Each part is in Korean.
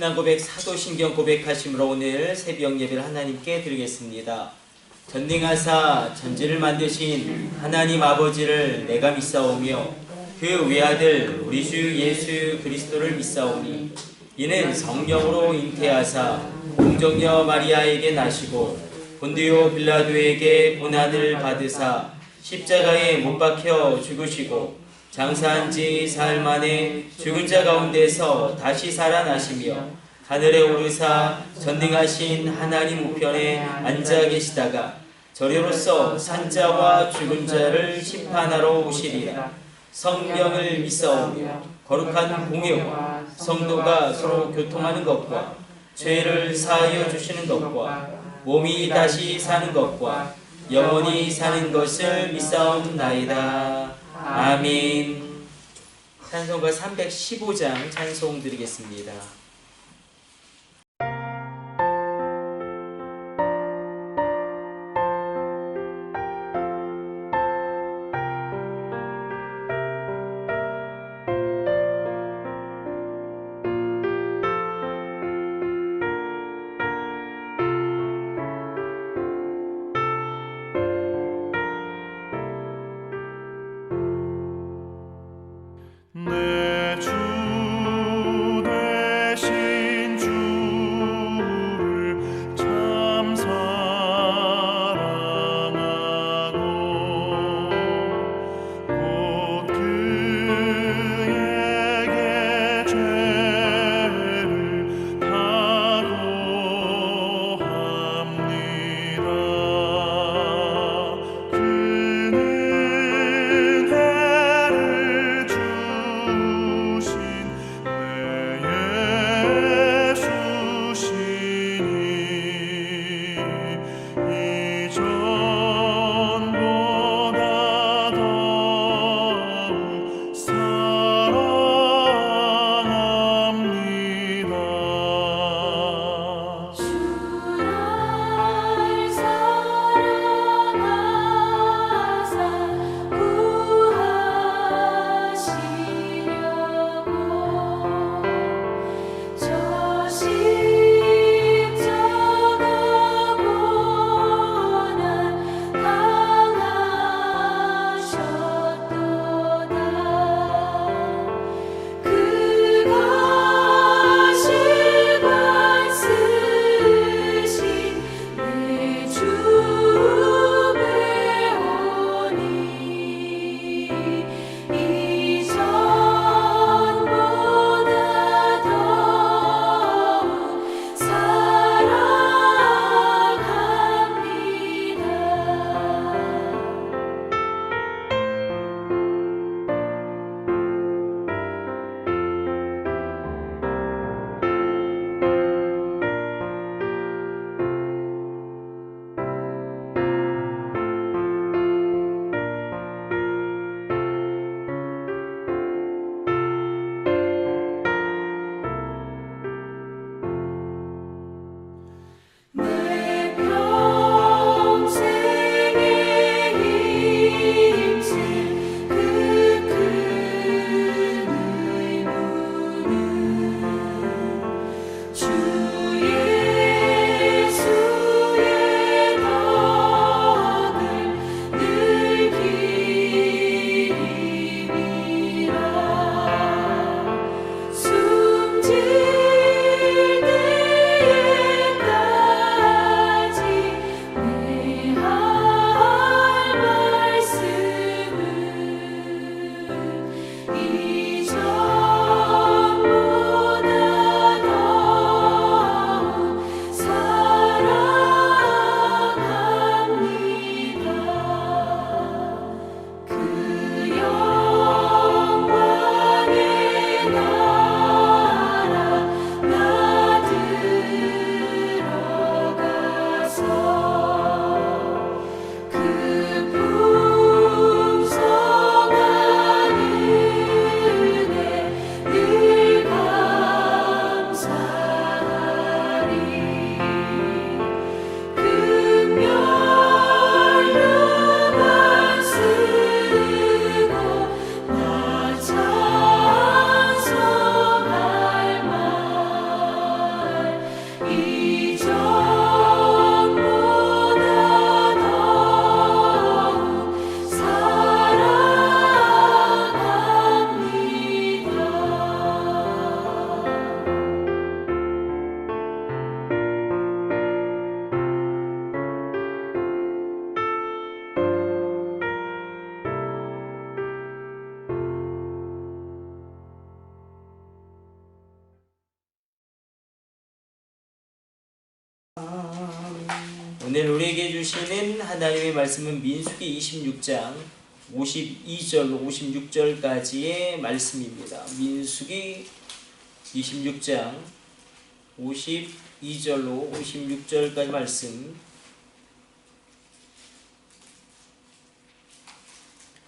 신앙 고백, 사도신경 고백하심으로 오늘 새벽 예배를 하나님께 드리겠습니다. 전능하사 전지를 만드신 하나님 아버지를 내가 믿사오며 그 외아들 우리 주 예수 그리스도를 믿사오니 이는 성령으로 잉태하사 공정녀 마리아에게 나시고 본디오 빌라도에게 고난을 받으사 십자가에 못 박혀 죽으시고 장사한 지 사흘 만에 죽은 자 가운데서 다시 살아나시며 하늘에 오르사 전능하신 하나님 우편에 앉아 계시다가 저리로서 산자와 죽은 자를 심판하러 오시리라. 성령을 믿사오며 거룩한 공예와 성도가 서로 교통하는 것과 죄를 사하여 주시는 것과 몸이 다시 사는 것과 영원히 사는 것을 믿사옵나이다. 아멘. 찬송가 315장 찬송 드리겠습니다. 내 주 되시는 오늘 우리에게 주시는 하나님의 말씀은 민수기 26장 52절로 56절까지의 말씀입니다. 민수기 26장 52절로 56절까지 말씀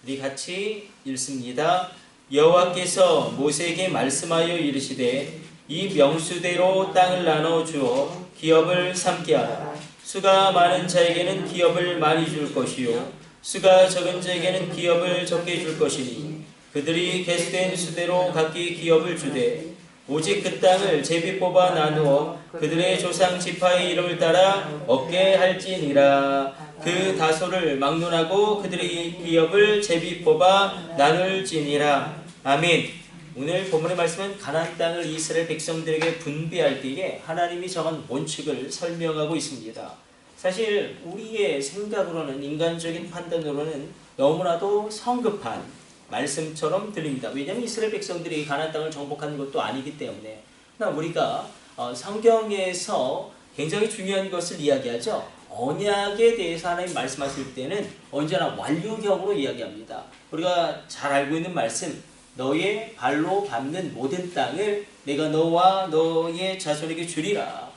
우리 같이 읽습니다. 여호와께서 모세에게 말씀하여 이르시되 이 명수대로 땅을 나눠 주어 기업을 삼게 하라. 수가 많은 자에게는 기업을 많이 줄 것이요 수가 적은 자에게는 기업을 적게 줄 것이니 그들이 계수된 수대로 각기 기업을 주되 오직 그 땅을 제비 뽑아 나누어 그들의 조상 지파의 이름을 따라 얻게 할지니라. 그 다소를 막론하고 그들의 기업을 제비 뽑아 나눌지니라. 아멘. 오늘 본문의 말씀은 가나안 땅을 이스라엘 백성들에게 분배할 때에 하나님이 정한 원칙을 설명하고 있습니다. 사실 우리의 생각으로는, 인간적인 판단으로는 너무나도 성급한 말씀처럼 들립니다. 왜냐하면 이스라엘 백성들이 가나안 땅을 정복하는 것도 아니기 때문에. 그러나 우리가 성경에서 굉장히 중요한 것을 이야기하죠. 언약에 대해서 하나님 말씀하실 때는 언제나 완료형으로 이야기합니다. 우리가 잘 알고 있는 말씀, 너의 발로 밟는 모든 땅을 내가 너와 너의 자손에게 주리라.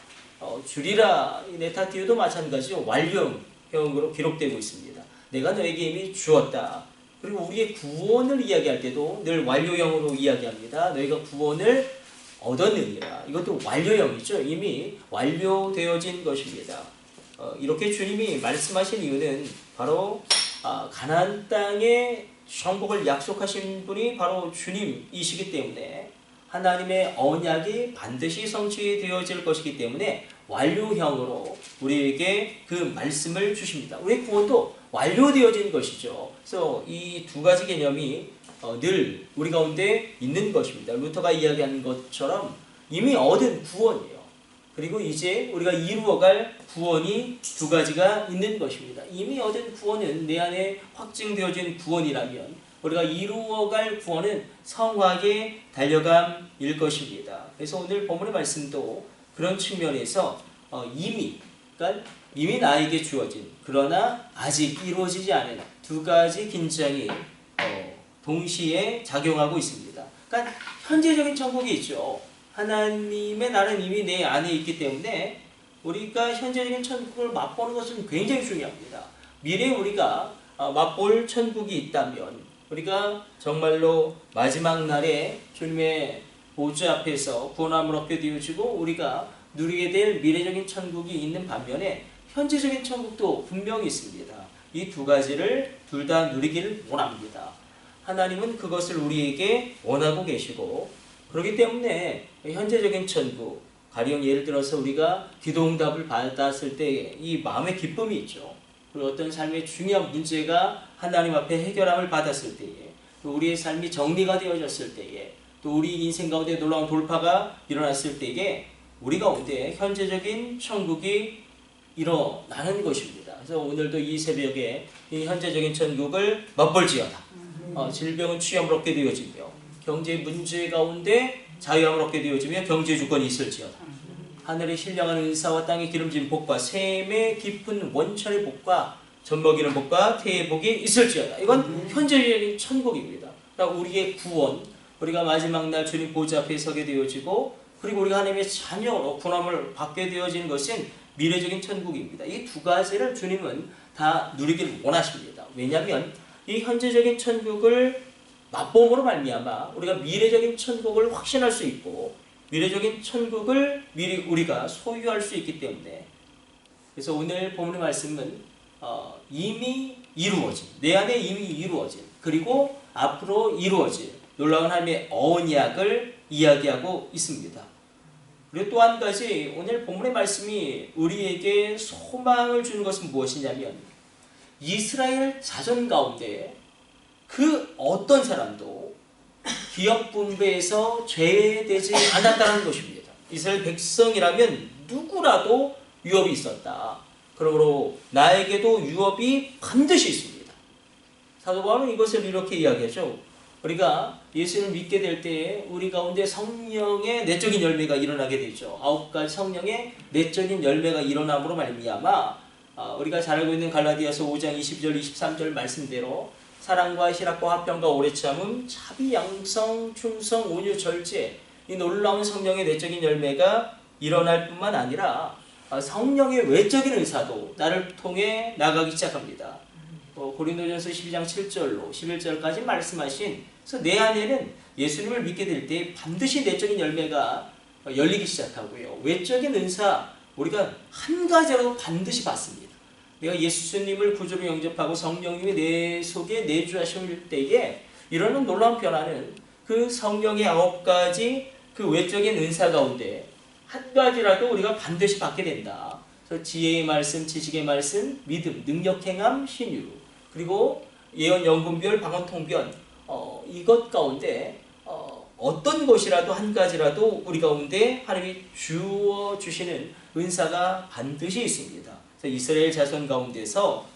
주리라, 네타티오도 마찬가지로 완료형으로 기록되고 있습니다. 내가 너에게 이미 주었다. 그리고 우리의 구원을 이야기할 때도 늘 완료형으로 이야기합니다. 너희가 구원을 얻었느니라. 이것도 완료형이죠. 이미 완료되어진 것입니다. 이렇게 주님이 말씀하신 이유는 바로 가나안 땅의 정복을 약속하신 분이 바로 주님이시기 때문에 하나님의 언약이 반드시 성취되어질 것이기 때문에 완료형으로 우리에게 그 말씀을 주십니다. 우리의 구원도 완료되어진 것이죠. 그래서 이 두 가지 개념이 늘 우리 가운데 있는 것입니다. 루터가 이야기하는 것처럼 이미 얻은 구원이에요. 그리고 이제 우리가 이루어갈 구원이 두 가지가 있는 것입니다. 이미 얻은 구원은 내 안에 확증되어진 구원이라면 우리가 이루어갈 구원은 성화에 달려감일 것입니다. 그래서 오늘 본문의 말씀도 그런 측면에서 그러니까 이미 나에게 주어진 그러나 아직 이루어지지 않은 두 가지 긴장이 동시에 작용하고 있습니다. 그러니까 현재적인 천국이 있죠. 하나님의 나라는 이미 내 안에 있기 때문에 우리가 현재적인 천국을 맛보는 것은 굉장히 중요합니다. 미래에 우리가 맛볼 천국이 있다면 우리가 정말로 마지막 날에 주님의 보좌 앞에서 구원함을 얻게 되어지고 우리가 누리게 될 미래적인 천국이 있는 반면에 현재적인 천국도 분명히 있습니다. 이 두 가지를 둘 다 누리기를 원합니다. 하나님은 그것을 우리에게 원하고 계시고 그렇기 때문에 현재적인 천국, 가령 예를 들어서 우리가 기도응답을 받았을 때 이 마음의 기쁨이 있죠. 그리고 어떤 삶의 중요한 문제가 하나님 앞에 해결함을 받았을 때에 또 우리의 삶이 정리가 되어졌을 때에 또 우리 인생 가운데 놀라운 돌파가 일어났을 때에 우리 가운데 현재적인 천국이 일어나는 것입니다. 그래서 오늘도 이 새벽에 이 현재적인 천국을 맛볼지어다. 질병은 취함을 얻게 되어지며 경제 문제 가운데 자유함을 얻게 되어지며 경제 주권이 있을지어다. 하늘의 신령한 은사와 땅의 기름진 복과 샘의 깊은 원천의 복과 젖먹이는 복과 태의 복이 있을지어다. 이건 현재적인 천국입니다. 그러니까 우리의 구원, 우리가 마지막 날 주님 보좌 앞에 서게 되어지고 그리고 우리가 하나님의 자녀로 구원함을 받게 되어진 것은 미래적인 천국입니다. 이 두 가지를 주님은 다 누리기를 원하십니다. 왜냐하면 이 현재적인 천국을 맛봄으로 말미암아 우리가 미래적인 천국을 확신할 수 있고 미래적인 천국을 미리 우리가 소유할 수 있기 때문에 그래서 오늘 본문의 말씀은 이미 이루어진 내 안에 이미 이루어진 그리고 앞으로 이루어질 놀라운 하나님의 언약을 이야기하고 있습니다. 그리고 또 한 가지 오늘 본문의 말씀이 우리에게 소망을 주는 것은 무엇이냐면 이스라엘 자손 가운데 그 어떤 사람도 기업 분배에서 죄되지 않았다는 것입니다. 이스라엘 백성이라면 누구라도 유업이 있었다. 그러므로 나에게도 유업이 반드시 있습니다. 사도 바울은 이것을 이렇게 이야기하죠. 우리가 예수를 믿게 될 때에 우리 가운데 성령의 내적인 열매가 일어나게 되죠. 9가지 성령의 내적인 열매가 일어남으로 말미암아 우리가 잘 알고 있는 갈라디아서 5장 22절 23절 말씀대로 사랑과 희락과 화평과 오래 참음, 자비, 양성, 충성, 온유, 절제, 이 놀라운 성령의 내적인 열매가 일어날 뿐만 아니라 성령의 외적인 은사도 나를 통해 나가기 시작합니다. 고린도전서 12장 7절로 11절까지 말씀하신, 그래서 내 안에는 예수님을 믿게 될 때 반드시 내적인 열매가 열리기 시작하고요. 외적인 은사 우리가 한 가지라도 반드시 받습니다. 내가 예수님을 구주로 영접하고 성령님이 내 속에 내주하실 때에 일어나는 놀라운 변화는 그 성령의 9가지 그 외적인 은사 가운데 한 가지라도 우리가 반드시 받게 된다. 그래서 지혜의 말씀, 지식의 말씀, 믿음, 능력, 행함, 신유, 그리고 예언, 연분별, 방언, 통변, 이것 가운데 어떤 것이라도 한 가지라도 우리 가운데 하나님이 주어 주시는 은사가 반드시 있습니다. 그래서 이스라엘 자손 가운데서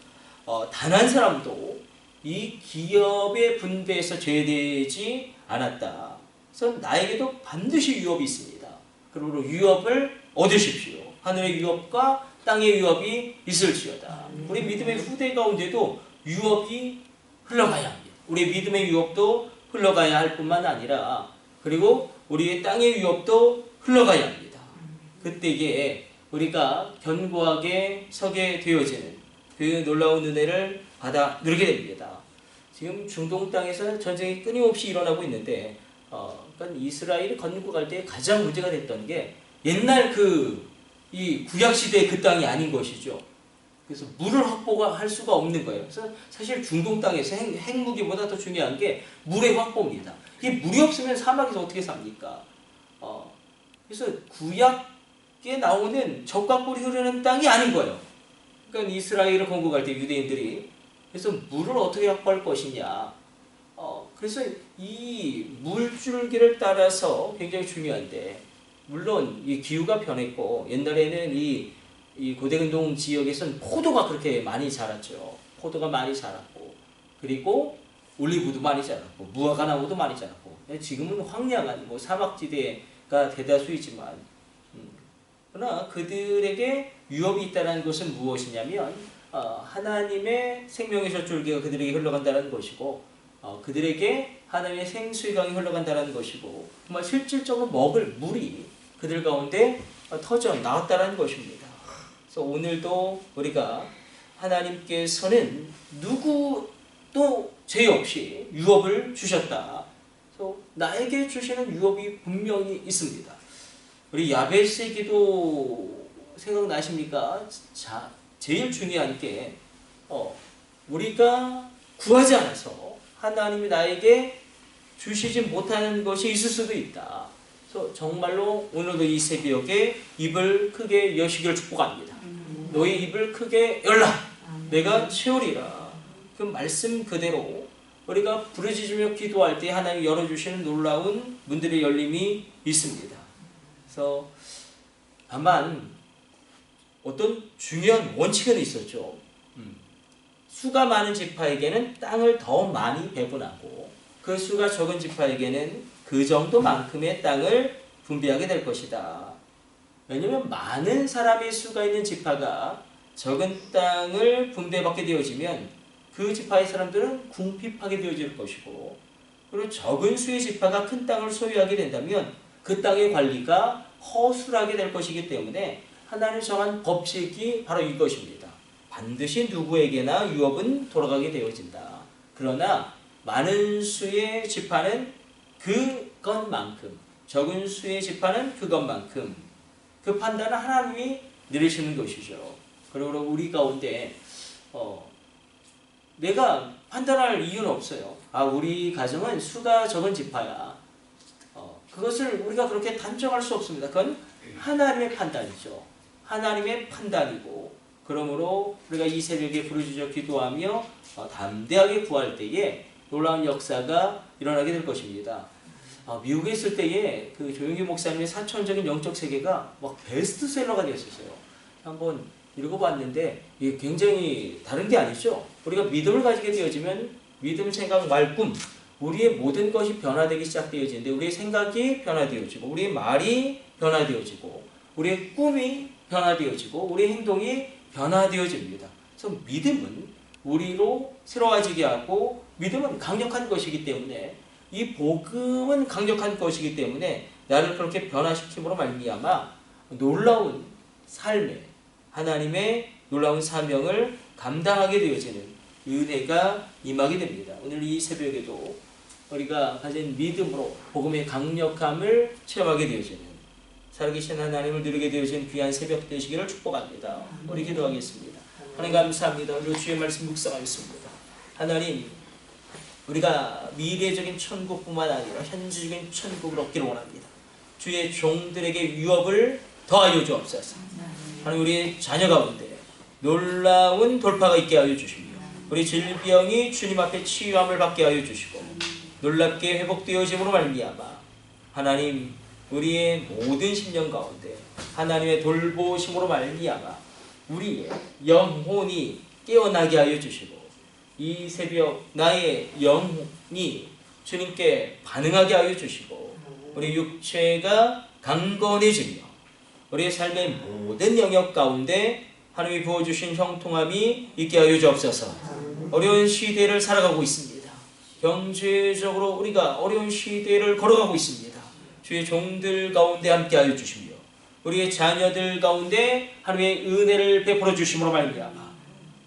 단 한 사람도 이 기업의 분배에서 제외되지 않았다. 그래서 나에게도 반드시 유업이 있습니다. 그러므로 유업을 얻으십시오. 하늘의 유업과 땅의 유업이 있을지어다. 우리 믿음의 후대 가운데도 유업이 흘러가야 합니다. 우리 믿음의 유업도 흘러가야 할 뿐만 아니라 그리고 우리의 땅의 유업도 흘러가야 합니다. 그때에 우리가 견고하게 서게 되어지는 그 놀라운 은혜를 받아 누리게 됩니다. 지금 중동 땅에서 전쟁이 끊임없이 일어나고 있는데 그러니까 이스라엘이 건국할 때 가장 문제가 됐던 게 옛날 이 구약 시대의 그 땅이 아닌 것이죠. 그래서 물을 확보할 수가 없는 거예요. 그래서 사실 중동 땅에서 핵무기보다 더 중요한 게 물의 확보입니다. 이 물이 없으면 사막에서 어떻게 삽니까? 그래서 구약에 나오는 젖과 꿀이 흐르는 땅이 아닌 거예요. 그러니까 이스라엘을 건국할 때 유대인들이 그래서 물을 어떻게 확보할 것이냐. 그래서 이 물줄기를 따라서 굉장히 중요한데, 물론 이 기후가 변했고 옛날에는 이 고대근동 지역에서는 포도가 그렇게 많이 자랐죠. 포도가 많이 자랐고, 그리고 올리브도 많이 자랐고, 무화과 나무도 많이 자랐고, 지금은 황량한 사막지대가 대다수이지만, 그러나 그들에게 유업이 있다는 것은 무엇이냐면 하나님의 생명의 젖줄기가 그들에게 흘러간다는 것이고, 그들에게 하나님의 생수의 강이 흘러간다는 것이고, 정말 실질적으로 먹을 물이 그들 가운데 터져 나왔다는 것입니다. 그래서 오늘도 우리가 하나님께서는 누구도 죄 없이 유업을 주셨다. 그래서 나에게 주시는 유업이 분명히 있습니다. 우리 야베스의 기도 생각나십니까? 자, 제일 중요한 게 우리가 구하지 않아서 하나님이 나에게 주시지 못하는 것이 있을 수도 있다. 그래서 정말로 오늘도 이 새벽에 입을 크게 여시기를 축복합니다. 너의 입을 크게 열라. 내가 채우리라. 그 말씀 그대로 우리가 부르짖으며 기도할 때 하나님이 열어주시는 놀라운 문들의 열림이 있습니다. 그래서 다만 어떤 중요한 원칙은 있었죠. 수가 많은 지파에게는 땅을 더 많이 배분하고 그 수가 적은 지파에게는 그 정도만큼의 땅을 분배하게 될 것이다. 왜냐하면 많은 사람의 수가 있는 지파가 적은 땅을 분배받게 되어지면 그 지파의 사람들은 궁핍하게 되어질 것이고, 그리고 적은 수의 지파가 큰 땅을 소유하게 된다면 그 땅의 관리가 허술하게 될 것이기 때문에 하나님이 정한 법칙이 바로 이것입니다. 반드시 누구에게나 유업은 돌아가게 되어진다. 그러나 많은 수의 지파는 그것만큼, 적은 수의 지파는 그것만큼, 그 판단은 하나님이 내리시는 것이죠. 그리고 우리 가운데 내가 판단할 이유는 없어요. 우리 가정은 수가 적은 지파야. 그것을 우리가 그렇게 단정할 수 없습니다. 그건 하나님의 판단이죠. 하나님의 판단이고, 그러므로 우리가 이 새벽에 부르짖어 기도하며 담대하게 구할 때에 놀라운 역사가 일어나게 될 것입니다. 미국에 있을 때에 그 조용기 목사님의 사천적인 영적 세계가 막 베스트셀러가 되었었어요. 한번 읽어봤는데 이게 굉장히 다른 게 아니죠. 우리가 믿음을 가지게 되어지면 믿음, 생각, 말, 꿈, 우리의 모든 것이 변화되기 시작되어지는데, 우리의 생각이 변화되어지고, 우리의 말이 변화되어지고, 우리의 꿈이 변화되어지고, 우리의 행동이 변화되어집니다. 그래서 믿음은 우리로 새로워지게 하고 믿음은 강력한 것이기 때문에 이 복음은 강력한 것이기 때문에 나를 그렇게 변화시킴으로 말미암아 놀라운 삶에 하나님의 놀라운 사명을 감당하게 되어지는 은혜가 임하게 됩니다. 오늘 이 새벽에도 우리가 가진 믿음으로 복음의 강력함을 체험하게 되어지는 살아계신 하나님을 누리게 되어진 귀한 새벽 되시기를 축복합니다. 우리 기도하겠습니다. 하나님 감사합니다. 오늘 주의 말씀 묵상하겠습니다. 하나님, 우리가 미래적인 천국뿐만 아니라 현재적인 천국을 얻기를 원합니다. 주의 종들에게 유업을 더하여 주옵소서. 하나님, 우리의 자녀 가운데 놀라운 돌파가 있게 하여 주시며 우리 질병이 주님 앞에 치유함을 받게 하여 주시고 놀랍게 회복되어짐으로 말미암아 하나님, 우리의 모든 심령 가운데 하나님의 돌보심으로 말미암아 우리의 영혼이 깨어나게 하여 주시고 이 새벽 나의 영혼이 주님께 반응하게 하여 주시고 우리 육체가 강건해지며 우리의 삶의 모든 영역 가운데 하나님이 부어주신 형통함이 있게 하여 주옵소서. 어려운 시대를 살아가고 있습니다. 경제적으로 우리가 어려운 시대를 걸어가고 있습니다. 주의 종들 가운데 함께 하여 주시며 우리의 자녀들 가운데 하나님의 은혜를 베풀어 주심으로 말미암아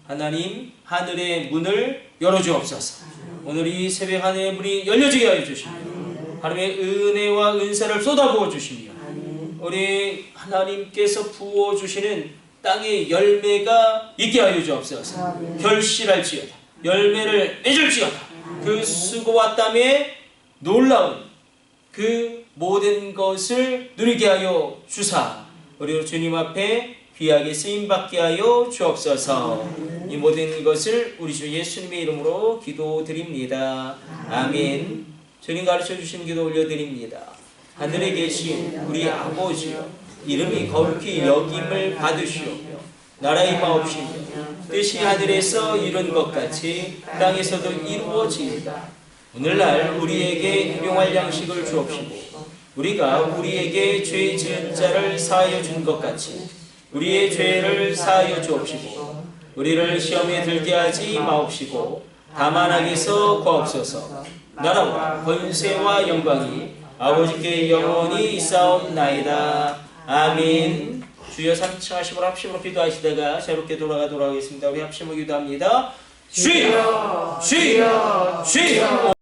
하나님 하늘의 문을 열어주옵소서. 오늘 이 새벽 하늘의 문이 열려지게 하여 주시며 하나님의 은혜와 은사를 쏟아부어 주시며 우리 하나님께서 부어주시는 땅의 열매가 있게 하여 주옵소서. 결실할지어다. 열매를 맺을지어다. 그 수고와 땀에 놀라운 그 모든 것을 누리게 하여 주사 우리 주님 앞에 귀하게 쓰임받게 하여 주옵소서. 이 모든 것을 우리 주 예수님의 이름으로 기도드립니다. 아멘. 주님 가르쳐 주신 기도 올려드립니다. 하늘에 계신 우리 아버지여, 이름이 거룩히 여김을 받으시오며 나라의 마옵시며 뜻이 하늘에서 이룬 것 같이 땅에서도 이루어지이다. 오늘날 우리에게 일용할 양식을 주옵시고 우리가 우리에게 죄 지은 자를 사하여 준 것 같이 우리의 죄를 사하여 주옵시고 우리를 시험에 들게 하지 마옵시고 다만 악에서 구하옵소서. 나라와 권세와 영광이 아버지께 영원히 있사옵나이다. 아멘. 주여 3층 하심으로 합심으로 기도하시다가 새롭게 돌아가도록 하겠습니다. 우리 합심으로 기도합니다. 주여 주여 주여.